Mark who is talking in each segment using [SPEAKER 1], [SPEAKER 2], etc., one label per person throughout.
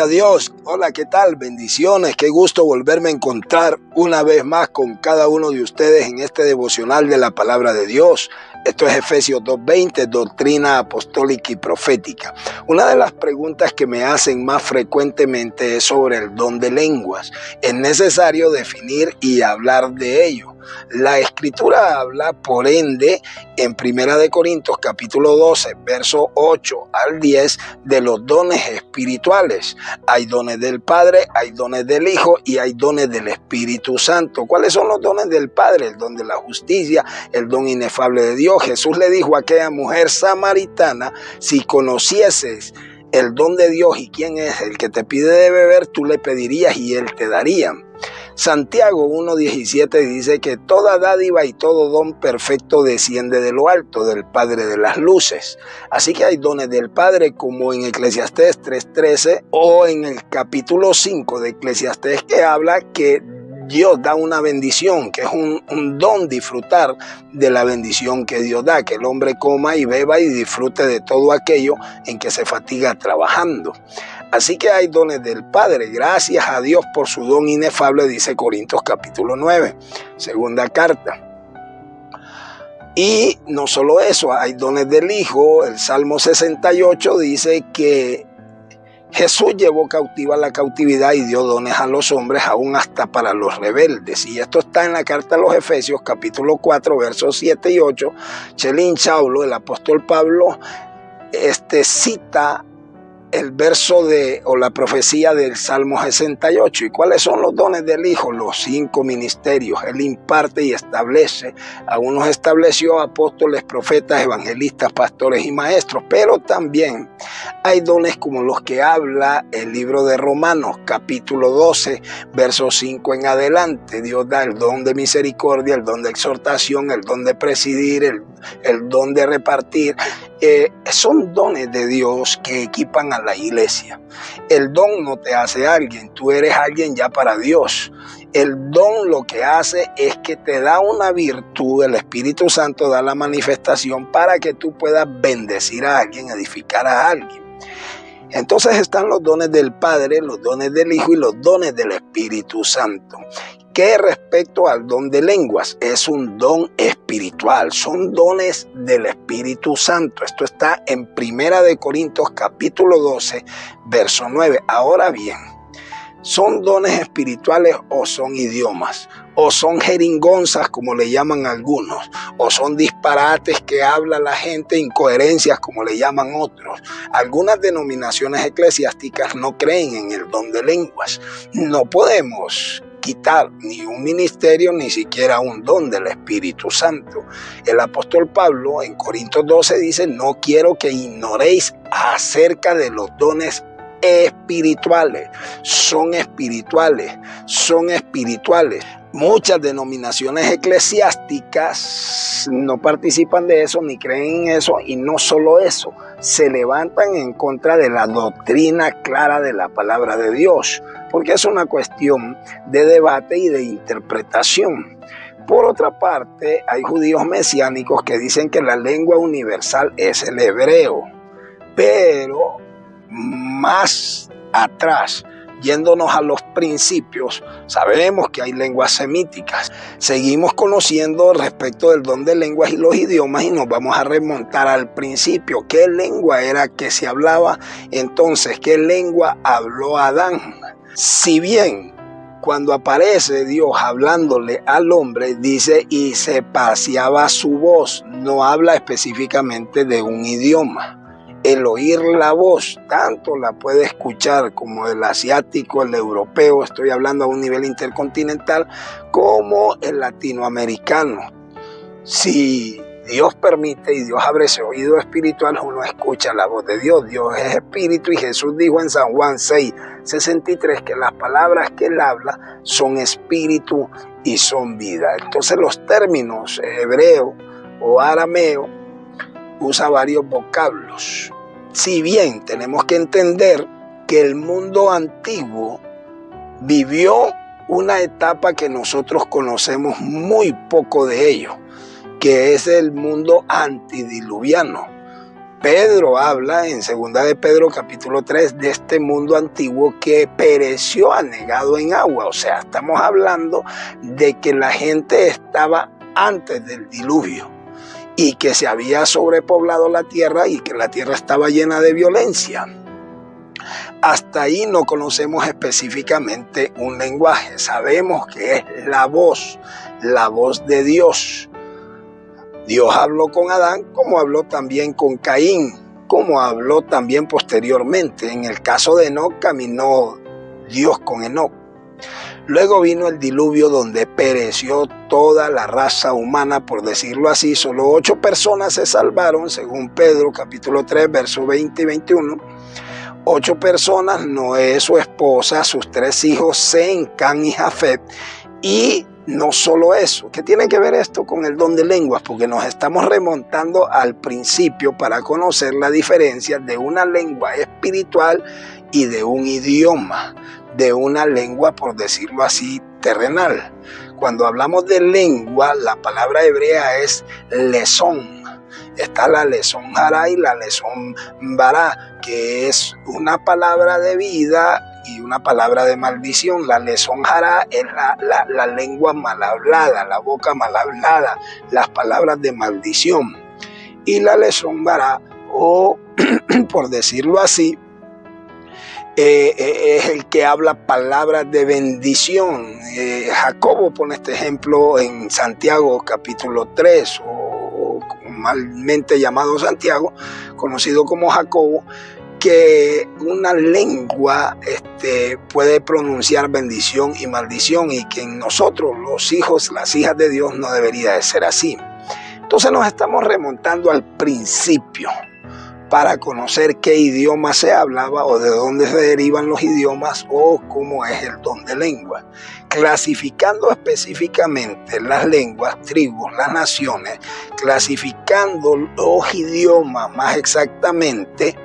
[SPEAKER 1] Gloria a Dios. Hola, ¿qué tal? Bendiciones. Qué gusto volverme a encontrar una vez más con cada uno de ustedes en este devocional de la palabra de Dios. Esto es Efesios 2:20, doctrina apostólica y profética. Una de las preguntas que me hacen más frecuentemente es sobre el don de lenguas. Es necesario definir y hablar de ello. La Escritura habla, por ende, en 1 Corintios capítulo 12, verso 8 al 10, de los dones espirituales. Hay dones del Padre, hay dones del Hijo y hay dones del Espíritu Santo. ¿Cuáles son los dones del Padre? El don de la justicia, el don inefable de Dios. Jesús le dijo a aquella mujer samaritana: si conocieses el don de Dios y quién es el que te pide de beber, tú le pedirías y él te daría. Santiago 1:17 dice que toda dádiva y todo don perfecto desciende de lo alto, del Padre de las luces. Así que hay dones del Padre, como en Eclesiastés 3:13 o en el capítulo 5 de Eclesiastés, que habla que Dios da una bendición, que es un don disfrutar de la bendición que Dios da, que el hombre coma y beba y disfrute de todo aquello en que se fatiga trabajando. Así que hay dones del Padre, gracias a Dios por su don inefable, dice Corintios capítulo 9, segunda carta. Y no solo eso, hay dones del Hijo. El Salmo 68 dice que Jesús llevó cautiva la cautividad y dio dones a los hombres, aún hasta para los rebeldes. Y esto está en la carta a los Efesios, capítulo 4, versos 7 y 8. Chelín Chaulo, el apóstol Pablo, cita el verso o la profecía del Salmo 68. ¿Y cuáles son los dones del Hijo? Los 5 ministerios. Él imparte y establece. A unos estableció apóstoles, profetas, evangelistas, pastores y maestros. Pero también hay dones como los que habla el libro de Romanos, capítulo 12, versos 5 en adelante. Dios da el don de misericordia, el don de exhortación, el don de presidir, el don de repartir. Son dones de Dios que equipan a la iglesia. El don no te hace alguien, tú eres alguien ya para Dios. El don lo que hace es que te da una virtud, el Espíritu Santo da la manifestación para que tú puedas bendecir a alguien, edificar a alguien. Entonces están los dones del Padre, los dones del Hijo y los dones del Espíritu Santo. Que respecto al don de lenguas, es un don espiritual, son dones del Espíritu Santo. Esto está en 1 Corintios capítulo 12, verso 9. Ahora bien, ¿son dones espirituales o son idiomas? ¿O son jeringonzas, como le llaman algunos? ¿O son disparates que habla la gente, incoherencias, como le llaman otros? Algunas denominaciones eclesiásticas no creen en el don de lenguas. No podemos quitar ni un ministerio, ni siquiera un don del Espíritu Santo. El apóstol Pablo en Corintios 12 dice: no quiero que ignoréis acerca de los dones espirituales. Son espirituales, son espirituales. Muchas denominaciones eclesiásticas no participan de eso, ni creen en eso, y no solo eso, se levantan en contra de la doctrina clara de la palabra de Dios, porque es una cuestión de debate y de interpretación. Por otra parte, hay judíos mesiánicos que dicen que la lengua universal es el hebreo, pero más atrás, yéndonos a los principios, sabemos que hay lenguas semíticas. Seguimos conociendo respecto del don de lenguas y los idiomas y nos vamos a remontar al principio. ¿Qué lengua era que se hablaba? Entonces, ¿qué lengua habló Adán? Si bien cuando aparece Dios hablándole al hombre, dice: y se paseaba su voz, no habla específicamente de un idioma. El oír la voz, tanto la puede escuchar como el asiático, el europeo, estoy hablando a un nivel intercontinental, como el latinoamericano. Si Dios permite y Dios abre ese oído espiritual, uno escucha la voz de Dios. Dios es espíritu y Jesús dijo en San Juan 6:63 que las palabras que él habla son espíritu y son vida. Entonces los términos hebreo o arameo usa varios vocablos. Si bien tenemos que entender que el mundo antiguo vivió una etapa que nosotros conocemos muy poco de ello, que es el mundo antidiluviano. Pedro habla en 2 de Pedro capítulo 3 de este mundo antiguo que pereció anegado en agua. O sea, estamos hablando de que la gente estaba antes del diluvio y que se había sobrepoblado la tierra y que la tierra estaba llena de violencia. Hasta ahí no conocemos específicamente un lenguaje. Sabemos que es la voz de Dios. Dios habló con Adán, como habló también con Caín, como habló también posteriormente. En el caso de Enoc, caminó Dios con Enoc. Luego vino el diluvio donde pereció toda la raza humana, por decirlo así. Solo 8 personas se salvaron, según Pedro, capítulo 3, versos 20 y 21. 8 personas, Noé, su esposa, sus 3 hijos, Sem, Cam y Jafet. Y no solo eso, ¿qué tiene que ver esto con el don de lenguas? Porque nos estamos remontando al principio para conocer la diferencia de una lengua espiritual y de un idioma, de una lengua, por decirlo así, terrenal. Cuando hablamos de lengua, la palabra hebrea es lesón. Está la lesón hará y la lesón bará, que es una palabra de vida y una palabra de maldición. La lesón hará es la lengua mal hablada, la boca mal hablada, las palabras de maldición. Y la lesón bará, o por decirlo así, es el que habla palabras de bendición. Jacobo pone este ejemplo en Santiago capítulo 3, o malmente llamado Santiago, conocido como Jacobo, que una lengua puede pronunciar bendición y maldición, y que en nosotros, los hijos, las hijas de Dios, no debería de ser así. Entonces nos estamos remontando al principio para conocer qué idioma se hablaba o de dónde se derivan los idiomas o cómo es el don de lengua. Clasificando específicamente las lenguas, tribus, las naciones, clasificando los idiomas más exactamente,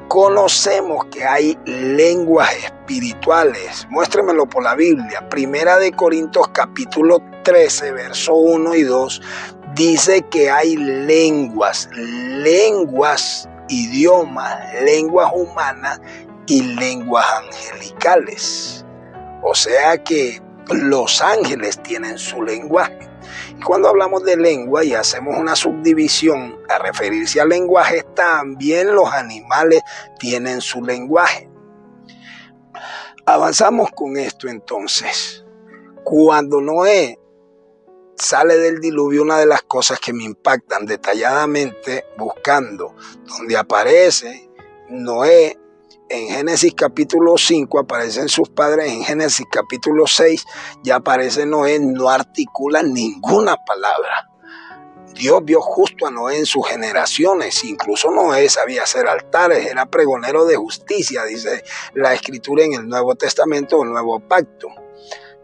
[SPEAKER 1] conocemos que hay lenguas espirituales. Muéstremelo por la Biblia. 1 de Corintios capítulo 13, verso 1 y 2, dice que hay lenguas, idiomas, lenguas humanas y lenguas angelicales. O sea que los ángeles tienen su lenguaje. Y cuando hablamos de lengua y hacemos una subdivisión a referirse a lenguajes, también los animales tienen su lenguaje. Avanzamos con esto entonces. Cuando Noé sale del diluvio, una de las cosas que me impactan detalladamente, buscando donde aparece Noé en Génesis capítulo 5, aparecen sus padres. En Génesis capítulo 6 ya aparece Noé, no articula ninguna palabra. Dios vio justo a Noé en sus generaciones. Incluso Noé sabía hacer altares, era pregonero de justicia, dice la escritura en el Nuevo Testamento o Nuevo Pacto.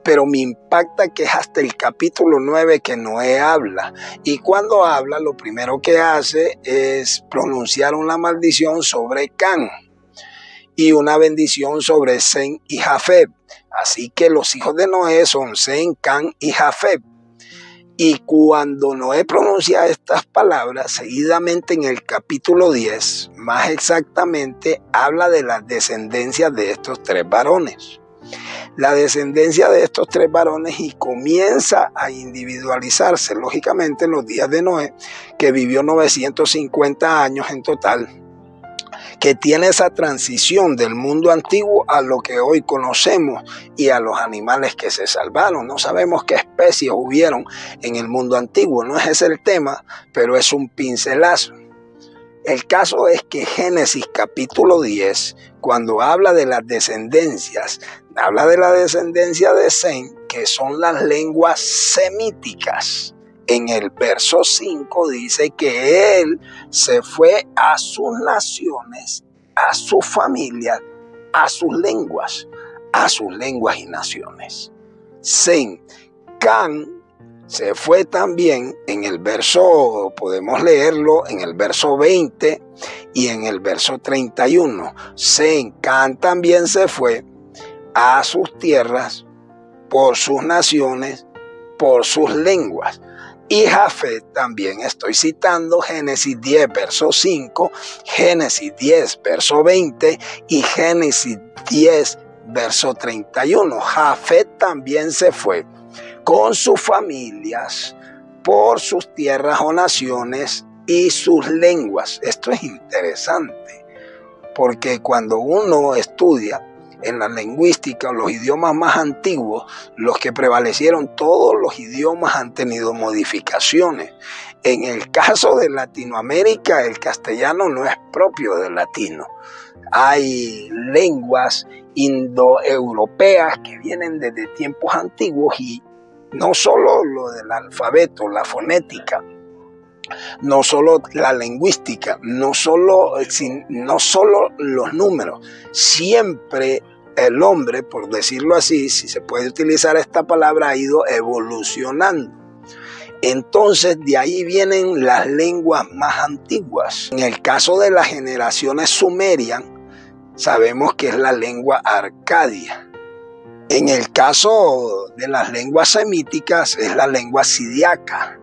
[SPEAKER 1] Pero me impacta que es hasta el capítulo 9 que Noé habla. Y cuando habla, lo primero que hace es pronunciar una maldición sobre Cam y una bendición sobre Sem y Jafet. Así que los hijos de Noé son Sem, Cam y Jafet. Y cuando Noé pronuncia estas palabras, seguidamente en el capítulo 10, más exactamente, habla de las descendencias de estos 3 varones. La descendencia de estos 3 varones, y comienza a individualizarse, lógicamente, en los días de Noé, que vivió 950 años en total, que tiene esa transición del mundo antiguo a lo que hoy conocemos y a los animales que se salvaron. No sabemos qué especies hubieron en el mundo antiguo, no es ese el tema, pero es un pincelazo. El caso es que Génesis capítulo 10, cuando habla de las descendencias, habla de la descendencia de Sem, que son las lenguas semíticas. En el verso 5 dice que él se fue a sus naciones, a su familia, a sus lenguas y naciones. Sem, Cam se fue también en el verso, podemos leerlo en el verso 20 y en el verso 31. Sem, Cam también se fue a sus tierras, por sus naciones, por sus lenguas. Y Jafet también estoy citando Génesis 10, verso 5, Génesis 10, verso 20 y Génesis 10, verso 31. Jafet también se fue con sus familias por sus tierras o naciones y sus lenguas. Esto es interesante, porque cuando uno estudia en la lingüística los idiomas más antiguos, los que prevalecieron, todos los idiomas han tenido modificaciones. En el caso de Latinoamérica, el castellano no es propio del latino. Hay lenguas indoeuropeas que vienen desde tiempos antiguos, y no solo lo del alfabeto, la fonética, no solo la lingüística, no solo los números. Siempre el hombre, por decirlo así, si se puede utilizar esta palabra, ha ido evolucionando. Entonces de ahí vienen las lenguas más antiguas. En el caso de las generaciones sumerias, sabemos que es la lengua arcadia. En el caso de las lenguas semíticas es la lengua siríaca.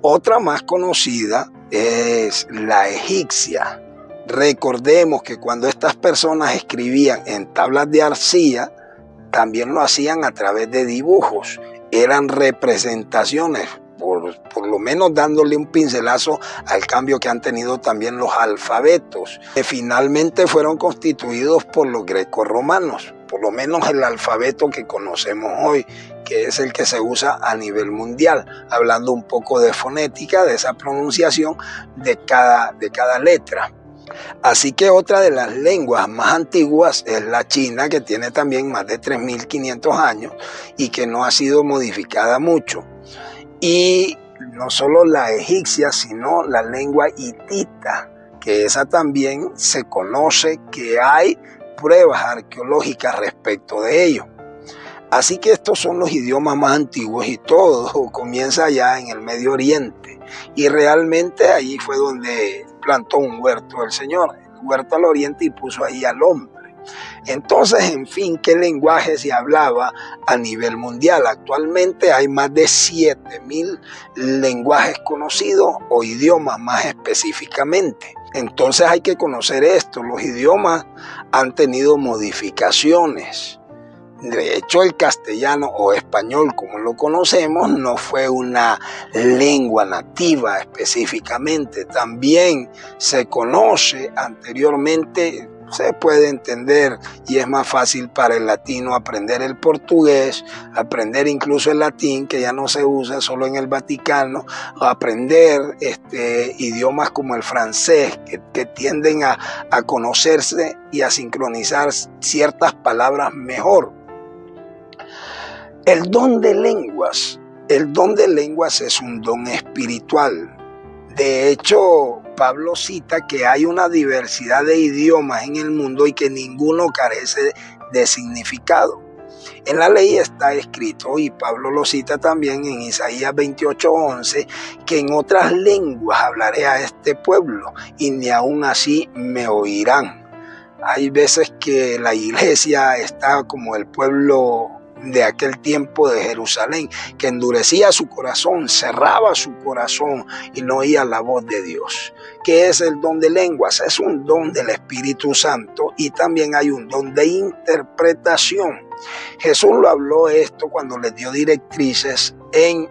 [SPEAKER 1] Otra más conocida es la egipcia. Recordemos que cuando estas personas escribían en tablas de arcilla, también lo hacían a través de dibujos. Eran representaciones, por lo menos dándole un pincelazo al cambio que han tenido también los alfabetos, que finalmente fueron constituidos por los grecorromanos, por lo menos el alfabeto que conocemos hoy, que es el que se usa a nivel mundial, hablando un poco de fonética, de esa pronunciación de cada letra. Así que otra de las lenguas más antiguas es la china, que tiene también más de 3.500 años y que no ha sido modificada mucho. Y no solo la egipcia, sino la lengua hitita, que esa también se conoce, que hay pruebas arqueológicas respecto de ello. Así que estos son los idiomas más antiguos, y todo comienza allá en el Medio Oriente. Y realmente ahí fue donde plantó un huerto el Señor, el huerto al oriente, y puso ahí al hombre. Entonces, en fin, ¿qué lenguaje se hablaba a nivel mundial? Actualmente hay más de 7.000 lenguajes conocidos, o idiomas más específicamente. Entonces hay que conocer esto. Los idiomas han tenido modificaciones. De hecho, el castellano o español, como lo conocemos, no fue una lengua nativa específicamente. También se conoce anteriormente, se puede entender, y es más fácil para el latino aprender el portugués, aprender incluso el latín, que ya no se usa solo en el Vaticano, o aprender idiomas como el francés, que tienden a conocerse y a sincronizar ciertas palabras mejor. El don de lenguas es un don espiritual. De hecho, Pablo cita que hay una diversidad de idiomas en el mundo y que ninguno carece de significado. En la ley está escrito, y Pablo lo cita también en Isaías 28:11, que en otras lenguas hablaré a este pueblo y ni aun así me oirán. Hay veces que la iglesia está como el pueblo de aquel tiempo de Jerusalén, que endurecía su corazón, cerraba su corazón y no oía la voz de Dios. ¿Qué es el don de lenguas? Es un don del Espíritu Santo, y también hay un don de interpretación. Jesús lo habló esto cuando les dio directrices en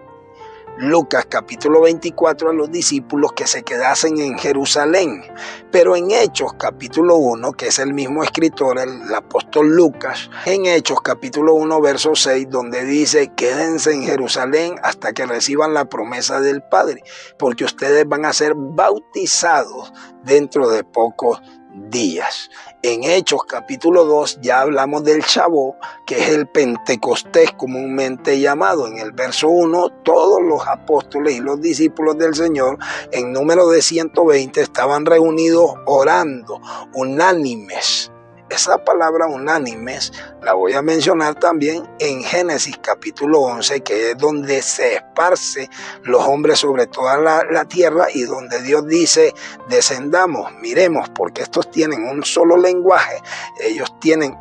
[SPEAKER 1] Lucas capítulo 24 a los discípulos que se quedasen en Jerusalén. Pero en Hechos capítulo 1, que es el mismo escritor, el apóstol Lucas, en Hechos capítulo 1 verso 6, donde dice: quédense en Jerusalén hasta que reciban la promesa del Padre, porque ustedes van a ser bautizados dentro de pocos días. En Hechos capítulo 2 ya hablamos del Shabbat, que es el Pentecostés comúnmente llamado. En el verso 1, todos los apóstoles y los discípulos del Señor, en número de 120, estaban reunidos orando, unánimes, Esa palabra unánimes la voy a mencionar también en Génesis capítulo 11, que es donde se esparce los hombres sobre toda la tierra y donde Dios dice, descendamos, miremos, porque estos tienen un solo lenguaje,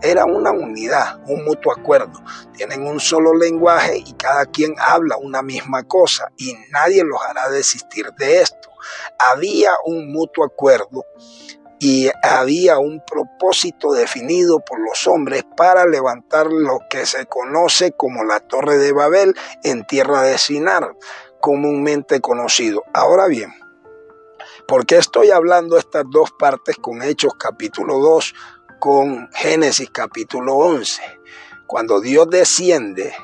[SPEAKER 1] era una unidad, un mutuo acuerdo, tienen un solo lenguaje y cada quien habla una misma cosa y nadie los hará desistir de esto. Había un mutuo acuerdo y había un propósito definido por los hombres para levantar lo que se conoce como la Torre de Babel en tierra de Sinar, comúnmente conocido. Ahora bien, ¿por qué estoy hablando estas dos partes con Hechos capítulo 2, con Génesis capítulo 11? Cuando Dios desciende,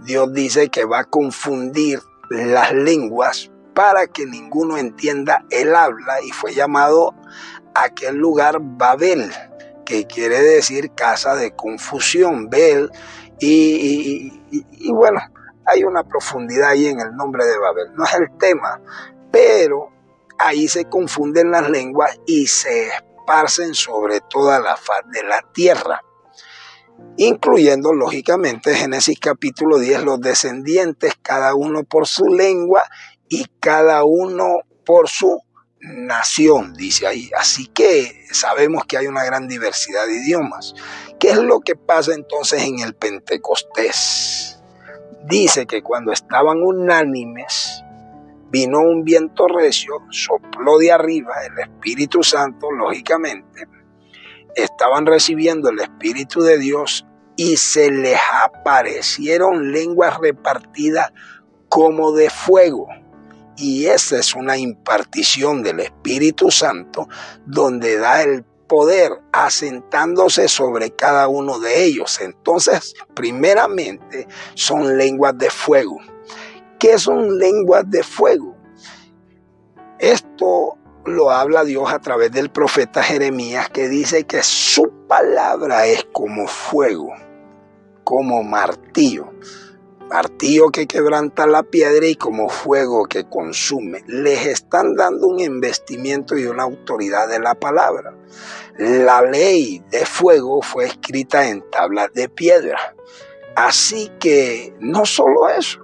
[SPEAKER 1] Dios dice que va a confundir las lenguas para que ninguno entienda el habla y fue llamado aquel lugar Babel, que quiere decir casa de confusión, Bel, y bueno, hay una profundidad ahí en el nombre de Babel, no es el tema, pero ahí se confunden las lenguas y se esparcen sobre toda la faz de la tierra, incluyendo lógicamente Génesis capítulo 10, los descendientes, cada uno por su lengua y cada uno por su nación, dice ahí. Así que sabemos que hay una gran diversidad de idiomas. ¿Qué es lo que pasa entonces en el Pentecostés? Dice que cuando estaban unánimes, vino un viento recio, sopló de arriba el Espíritu Santo, lógicamente. Estaban recibiendo el Espíritu de Dios y se les aparecieron lenguas repartidas como de fuego. Y esa es una impartición del Espíritu Santo donde da el poder asentándose sobre cada uno de ellos. Entonces, primeramente, son lenguas de fuego. ¿Qué son lenguas de fuego? Esto lo habla Dios a través del profeta Jeremías, que dice que su palabra es como fuego, como martillo. Martillo que quebranta la piedra y como fuego que consume. Les están dando un investimiento y una autoridad de la palabra. La ley de fuego fue escrita en tablas de piedra. Así que no solo eso.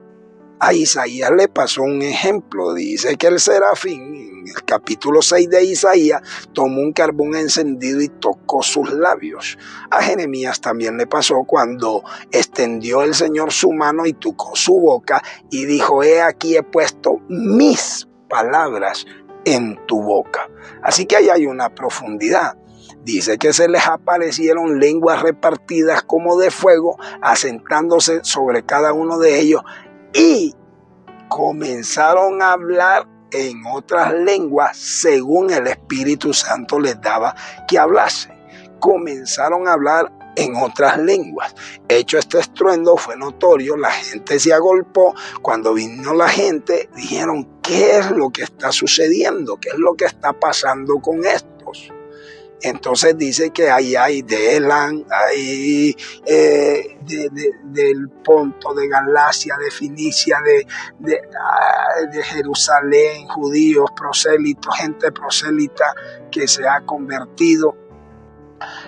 [SPEAKER 1] A Isaías le pasó un ejemplo. Dice que el serafín, en el capítulo 6 de Isaías, tomó un carbón encendido y tocó sus labios. A Jeremías también le pasó cuando extendió el Señor su mano y tocó su boca y dijo, he aquí he puesto mis palabras en tu boca. Así que ahí hay una profundidad. Dice que se les aparecieron lenguas repartidas como de fuego, asentándose sobre cada uno de ellos, y comenzaron a hablar en otras lenguas según el Espíritu Santo les daba que hablase. Comenzaron a hablar en otras lenguas. Hecho este estruendo fue notorio, la gente se agolpó. Cuando vino la gente, dijeron, ¿qué es lo que está sucediendo? ¿Qué es lo que está pasando con estos? Entonces dice que ahí hay de Elam, hay del Ponto, de Galacia, de Finicia, de Jerusalén, judíos, prosélitos, gente prosélita que se ha convertido.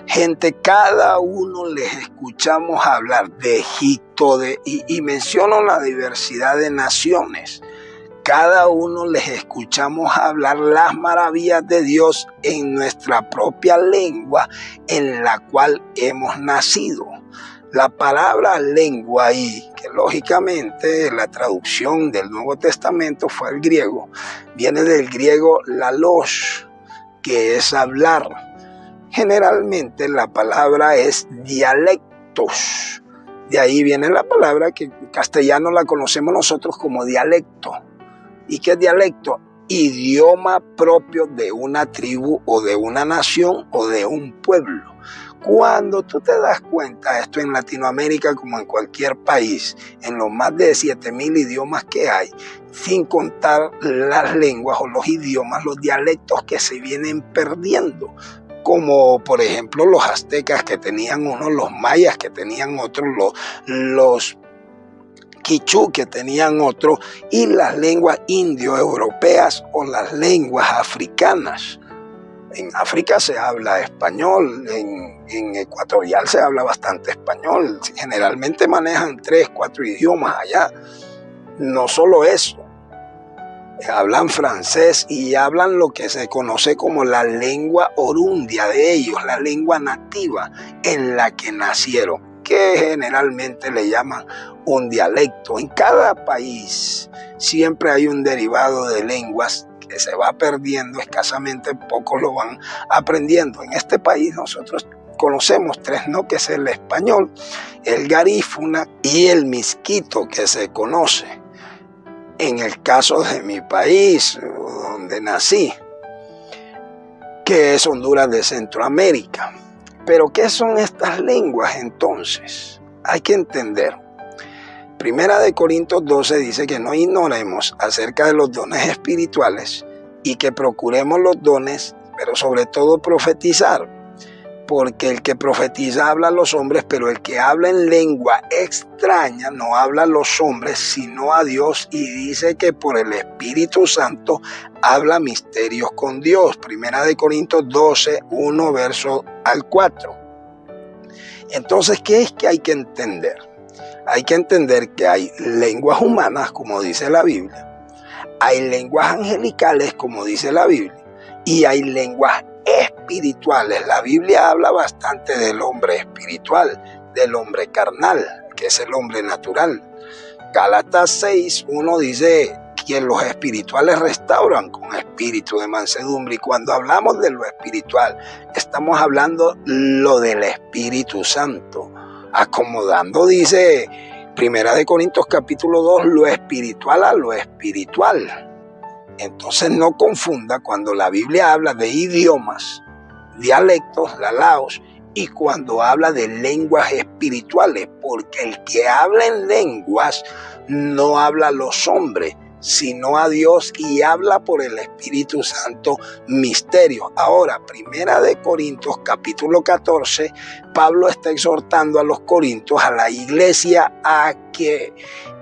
[SPEAKER 1] Gente, cada uno les escuchamos hablar de Egipto, y menciono la diversidad de naciones. Cada uno les escuchamos hablar las maravillas de Dios en nuestra propia lengua en la cual hemos nacido. La palabra lengua ahí, que lógicamente la traducción del Nuevo Testamento fue al griego, viene del griego lalos, que es hablar. Generalmente la palabra es dialectos. De ahí viene la palabra que en castellano la conocemos nosotros como dialecto. ¿Y qué es dialecto? Idioma propio de una tribu o de una nación o de un pueblo. Cuando tú te das cuenta, esto en Latinoamérica como en cualquier país, en los más de 7,000 idiomas que hay, sin contar las lenguas o los idiomas, los dialectos que se vienen perdiendo, como por ejemplo los aztecas que tenían unos, los mayas que tenían otros, los quichú que tenían otro, y las lenguas indoeuropeas o las lenguas africanas. En África se habla español, en Ecuatorial se habla bastante español. Generalmente manejan 3, 4 idiomas allá. No solo eso, hablan francés y hablan lo que se conoce como la lengua orundia de ellos, la lengua nativa en la que nacieron, que generalmente le llaman un dialecto. En cada país siempre hay un derivado de lenguas que se va perdiendo escasamente, pocos lo van aprendiendo. En este país nosotros conocemos 3, ¿no? Que es el español, el garífuna y el misquito, que se conoce. En el caso de mi país, donde nací, que es Honduras de Centroamérica. Pero ¿qué son estas lenguas entonces? Hay que entender. Primera de Corintios 12 dice que no ignoremos acerca de los dones espirituales y que procuremos los dones, pero sobre todo profetizar. Porque el que profetiza habla a los hombres, pero el que habla en lengua extraña no habla a los hombres, sino a Dios, y dice que por el Espíritu Santo habla misterios con Dios. Primera de Corintios 12, 1, verso al 4. Entonces, ¿qué es que hay que entender? Hay que entender que hay lenguas humanas, como dice la Biblia, hay lenguas angelicales, como dice la Biblia, y hay lenguas espirituales. La Biblia habla bastante del hombre espiritual, del hombre carnal, que es el hombre natural. Gálatas 6, 1 dice que los espirituales restauran con espíritu de mansedumbre. Y cuando hablamos de lo espiritual, estamos hablando lo del Espíritu Santo, acomodando, dice Primera de Corintios capítulo 2, lo espiritual a lo espiritual. Entonces no confunda cuando la Biblia habla de idiomas, dialectos, lalaos, y cuando habla de lenguas espirituales, porque el que habla en lenguas no habla a los hombres, sino a Dios, y habla por el Espíritu Santo misterios. Ahora, Primera de Corintios capítulo 14, Pablo está exhortando a los corintios, a la iglesia, a que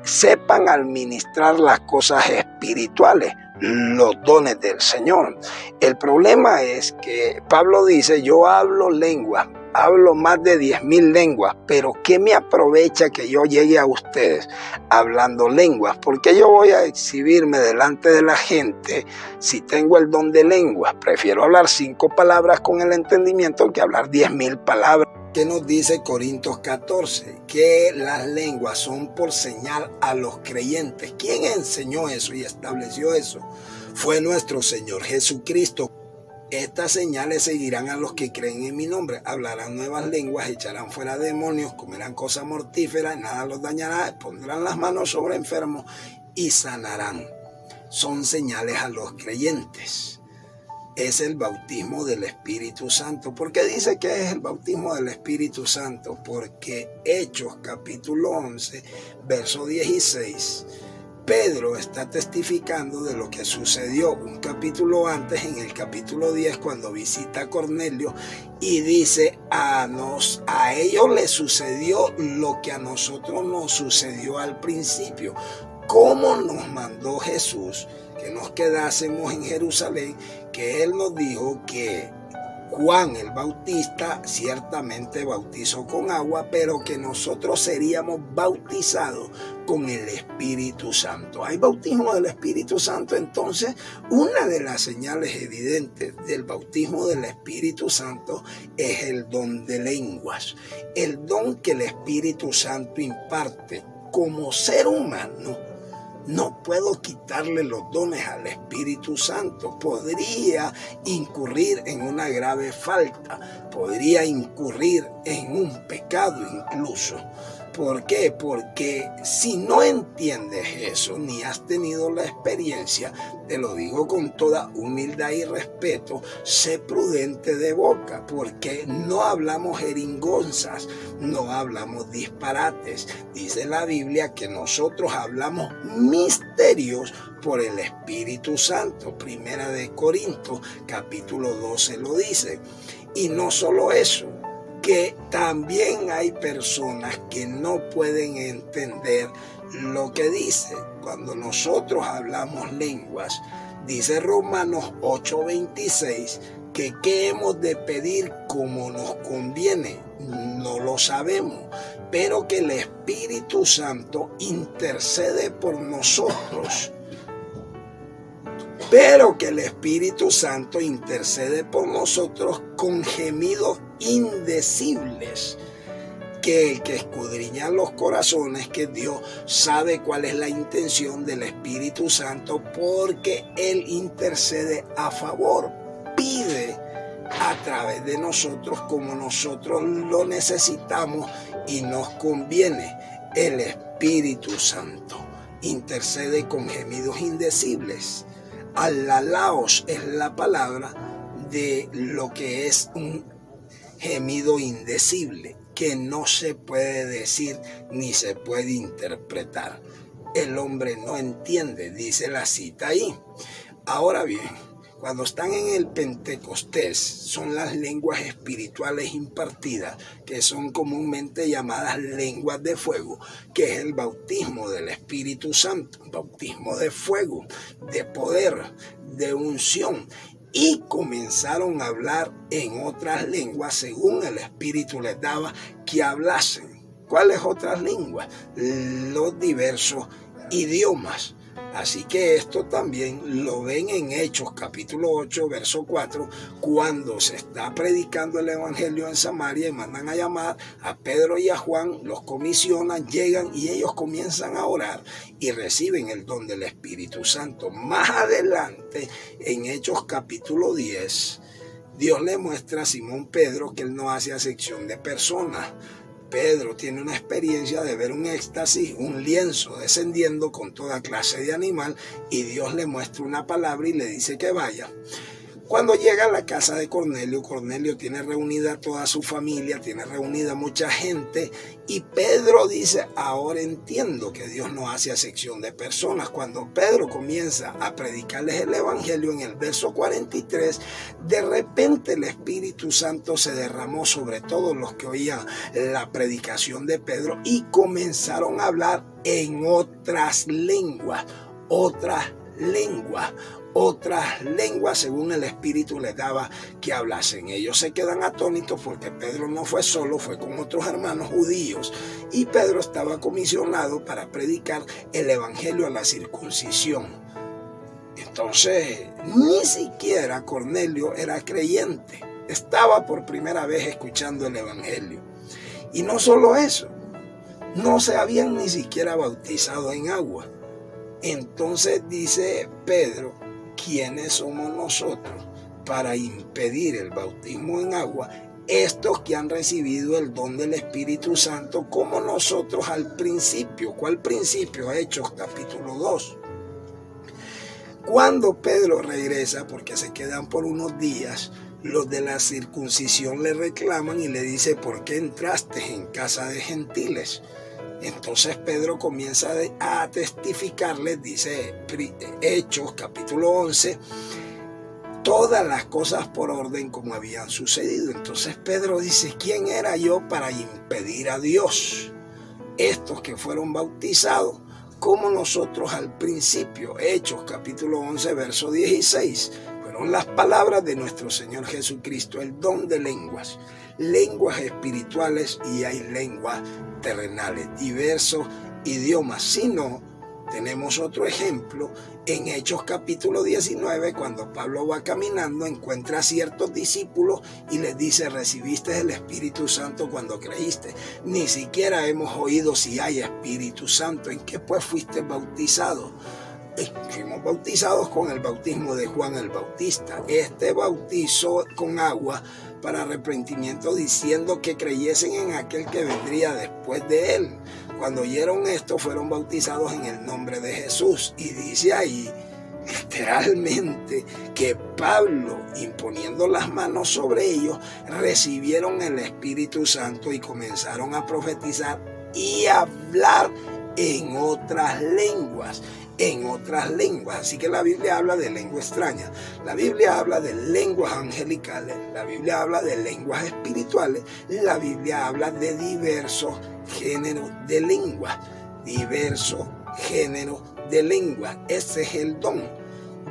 [SPEAKER 1] sepan administrar las cosas espirituales, los dones del Señor. El problema es que Pablo dice, yo hablo lenguas, hablo más de 10,000 lenguas, pero ¿qué me aprovecha que yo llegue a ustedes hablando lenguas? Porque yo voy a exhibirme delante de la gente si tengo el don de lenguas. Prefiero hablar 5 palabras con el entendimiento que hablar 10,000 palabras. ¿Qué nos dice Corintios 14? Que las lenguas son por señal a los creyentes. ¿Quién enseñó eso y estableció eso? Fue nuestro Señor Jesucristo. Estas señales seguirán a los que creen en mi nombre. Hablarán nuevas lenguas, echarán fuera demonios, comerán cosas mortíferas, nada los dañará, pondrán las manos sobre enfermos y sanarán. Son señales a los creyentes. Es el bautismo del Espíritu Santo. ¿Por qué dice que es el bautismo del Espíritu Santo? Porque Hechos capítulo 11, verso 16, Pedro está testificando de lo que sucedió un capítulo antes, en el capítulo 10, cuando visita a Cornelio, y dice, a ellos les sucedió lo que a nosotros nos sucedió al principio. ¿Cómo nos mandó Jesús que nos quedásemos en Jerusalén? Que Él nos dijo que Juan el Bautista ciertamente bautizó con agua, pero que nosotros seríamos bautizados con el Espíritu Santo. Hay bautismo del Espíritu Santo. Entonces, una de las señales evidentes del bautismo del Espíritu Santo es el don de lenguas. El don que el Espíritu Santo imparte como ser humano. No puedo quitarle los dones al Espíritu Santo. Podría incurrir en una grave falta. Podría incurrir en un pecado incluso. ¿Por qué? Porque si no entiendes eso, ni has tenido la experiencia, te lo digo con toda humildad y respeto, sé prudente de boca, porque no hablamos jeringonzas, no hablamos disparates. Dice la Biblia que nosotros hablamos misterios por el Espíritu Santo. Primera de Corintios, capítulo 12 lo dice. Y no solo eso, que también hay personas que no pueden entender lo que dice. Cuando nosotros hablamos lenguas, dice Romanos 8:26, que qué hemos de pedir como nos conviene, no lo sabemos, pero que el Espíritu Santo intercede por nosotros. Pero que el Espíritu Santo intercede por nosotros con gemidos indecibles. Que el que escudriña los corazones, que Dios sabe cuál es la intención del Espíritu Santo, porque Él intercede a favor, pide a través de nosotros como nosotros lo necesitamos y nos conviene. El Espíritu Santo intercede con gemidos indecibles. Alalaos es la palabra de lo que es un gemido indecible, que no se puede decir ni se puede interpretar. El hombre no entiende, dice la cita ahí. Ahora bien, cuando están en el Pentecostés, son las lenguas espirituales impartidas, que son comúnmente llamadas lenguas de fuego, que es el bautismo del Espíritu Santo, bautismo de fuego, de poder, de unción. Y comenzaron a hablar en otras lenguas según el Espíritu les daba que hablasen. ¿Cuáles otras lenguas? Los diversos idiomas. Así que esto también lo ven en Hechos capítulo 8, verso 4, cuando se está predicando el evangelio en Samaria y mandan a llamar a Pedro y a Juan, los comisionan, llegan y ellos comienzan a orar y reciben el don del Espíritu Santo. Más adelante, en Hechos capítulo 10, Dios le muestra a Simón Pedro que él no hace acepción de personas. Pedro tiene una experiencia de ver un éxtasis, un lienzo descendiendo con toda clase de animal, y Dios le muestra una palabra y le dice que vaya. Cuando llega a la casa de Cornelio, Cornelio tiene reunida toda su familia, tiene reunida mucha gente, y Pedro dice, ahora entiendo que Dios no hace acepción de personas. Cuando Pedro comienza a predicarles el evangelio en el verso 43, de repente el Espíritu Santo se derramó sobre todos los que oían la predicación de Pedro y comenzaron a hablar en otras lenguas según el Espíritu les daba que hablasen. Ellos se quedan atónitos porque Pedro no fue solo, fue con otros hermanos judíos, y Pedro estaba comisionado para predicar el evangelio a la circuncisión. Entonces, ni siquiera Cornelio era creyente, estaba por primera vez escuchando el evangelio. Y no solo eso, no se habían ni siquiera bautizado en agua. Entonces dice Pedro, ¿quiénes somos nosotros para impedir el bautismo en agua? Estos que han recibido el don del Espíritu Santo como nosotros al principio. ¿Cuál principio? Hechos capítulo 2. Cuando Pedro regresa, porque se quedan por unos días, los de la circuncisión le reclaman y le dice, ¿por qué entraste en casa de gentiles? Entonces Pedro comienza a testificarles, dice Hechos capítulo 11, todas las cosas por orden como habían sucedido. Entonces Pedro dice, ¿quién era yo para impedir a Dios? Estos que fueron bautizados como nosotros al principio. Hechos capítulo 11 verso 16, fueron las palabras de nuestro Señor Jesucristo, el don de lenguas espirituales, y hay lenguas terrenales, diversos idiomas. Si no, tenemos otro ejemplo en Hechos capítulo 19, cuando Pablo va caminando, encuentra a ciertos discípulos y les dice, recibiste el Espíritu Santo cuando creíste. Ni siquiera hemos oído si hay Espíritu Santo. ¿En qué pues fuiste bautizado? Fuimos bautizados con el bautismo de Juan el Bautista. Este bautizó con agua para arrepentimiento, diciendo que creyesen en aquel que vendría después de él. Cuando oyeron esto, fueron bautizados en el nombre de Jesús. Y dice ahí literalmente que Pablo, imponiendo las manos sobre ellos, recibieron el Espíritu Santo y comenzaron a profetizar y a hablar en otras lenguas. Así que la Biblia habla de lengua extraña, la Biblia habla de lenguas angelicales, la Biblia habla de lenguas espirituales, la Biblia habla de diversos géneros de lengua. Ese es el don.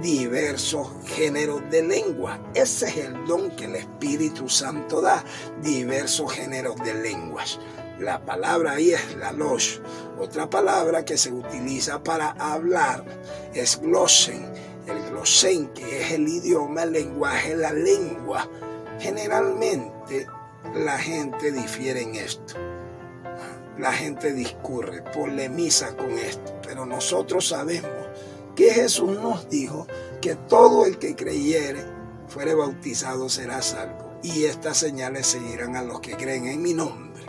[SPEAKER 1] diversos géneros de lengua. Ese es el don que el Espíritu Santo da, diversos géneros de lenguas. La palabra ahí es la logos. Otra palabra que se utiliza para hablar es glosen. El glosen, que es el idioma, el lenguaje, la lengua. Generalmente la gente difiere en esto. La gente discurre, polemiza con esto. Pero nosotros sabemos que Jesús nos dijo que todo el que creyere, fuere bautizado, será salvo. Y estas señales seguirán a los que creen en mi nombre.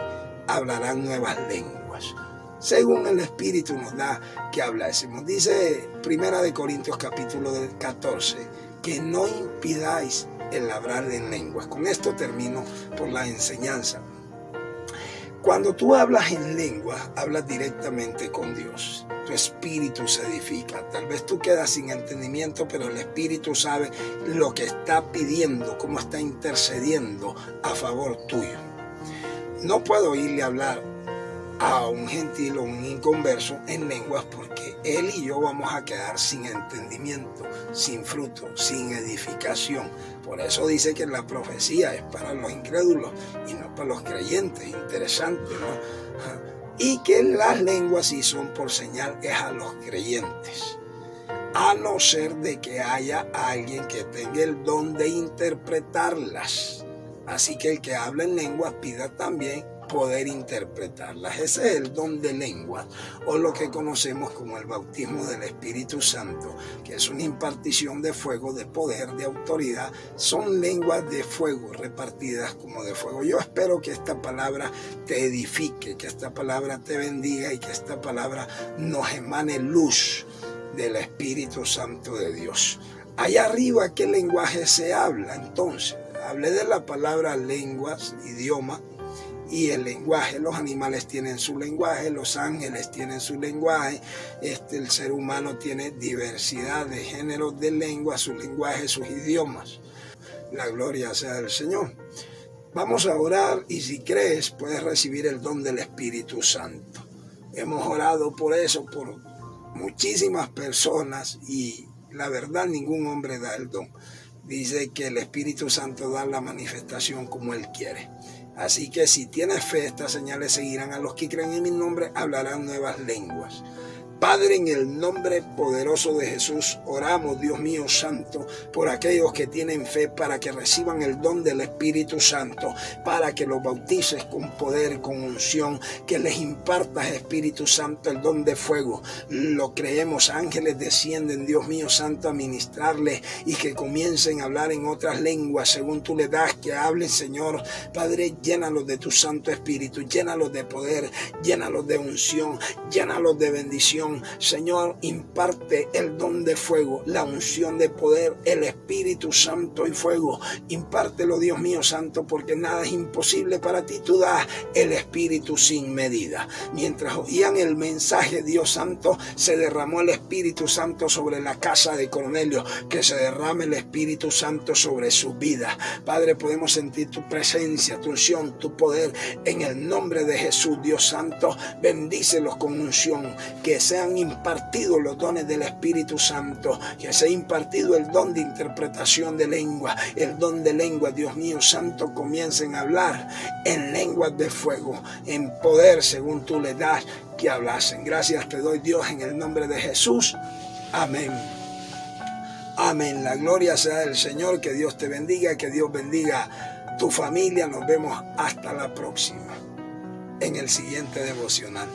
[SPEAKER 1] Hablarán nuevas lenguas, según el Espíritu nos da que hablásemos. Dice 1 Corintios capítulo 14, que no impidáis el hablar en lenguas. Con esto termino por la enseñanza. Cuando tú hablas en lenguas, hablas directamente con Dios. Tu espíritu se edifica. Tal vez tú quedas sin entendimiento, pero el Espíritu sabe lo que está pidiendo, cómo está intercediendo a favor tuyo. No puedo irle a hablar a un gentil o un inconverso en lenguas porque él y yo vamos a quedar sin entendimiento, sin fruto, sin edificación. Por eso dice que la profecía es para los incrédulos y no para los creyentes. Interesante, ¿no? Y que las lenguas, si son por señal, es a los creyentes. A no ser de que haya alguien que tenga el don de interpretarlas. Así que el que habla en lenguas pida también poder interpretarlas. Ese es el don de lenguas, o lo que conocemos como el bautismo del Espíritu Santo, que es una impartición de fuego, de poder, de autoridad. Son lenguas de fuego repartidas como de fuego. Yo espero que esta palabra te edifique, que esta palabra te bendiga y que esta palabra nos emane luz del Espíritu Santo de Dios. Allá arriba, ¿qué lenguaje se habla entonces? Hablé de la palabra lenguas, idioma, y el lenguaje. Los animales tienen su lenguaje, los ángeles tienen su lenguaje, el ser humano tiene diversidad de géneros de lengua, su lenguaje, sus idiomas. La gloria sea del Señor. Vamos a orar y si crees puedes recibir el don del Espíritu Santo. Hemos orado por eso, por muchísimas personas y la verdad ningún hombre da el don. Dice que el Espíritu Santo da la manifestación como Él quiere. Así que si tienes fe, estas señales seguirán a los que creen en mi nombre, hablarán nuevas lenguas. Padre, en el nombre poderoso de Jesús, oramos, Dios mío santo, por aquellos que tienen fe para que reciban el don del Espíritu Santo, para que los bautices con poder, con unción, que les impartas, Espíritu Santo, el don de fuego. Lo creemos, ángeles descienden, Dios mío santo, a ministrarles y que comiencen a hablar en otras lenguas, según tú le das, que hablen, Señor. Padre, llénalos de tu Santo Espíritu, llénalos de poder, llénalos de unción, llénalos de bendición. Señor, imparte el don de fuego, la unción de poder, el Espíritu Santo y fuego. Impártelo, Dios mío santo, porque nada es imposible para ti. Tú das el Espíritu sin medida. Mientras oían el mensaje, Dios santo, se derramó el Espíritu Santo sobre la casa de Cornelio. Que se derrame el Espíritu Santo sobre su vida. Padre, podemos sentir tu presencia, tu unción, tu poder. En el nombre de Jesús, Dios santo, bendícelos con unción. Que sean impartidos los dones del Espíritu Santo, que sea impartido el don de interpretación de lengua, el don de lengua, Dios mío santo, comiencen a hablar en lenguas de fuego, en poder según tú le das que hablasen. Gracias te doy, Dios, en el nombre de Jesús. Amén. Amén. La gloria sea del Señor. Que Dios te bendiga, que Dios bendiga tu familia. Nos vemos hasta la próxima en el siguiente devocional.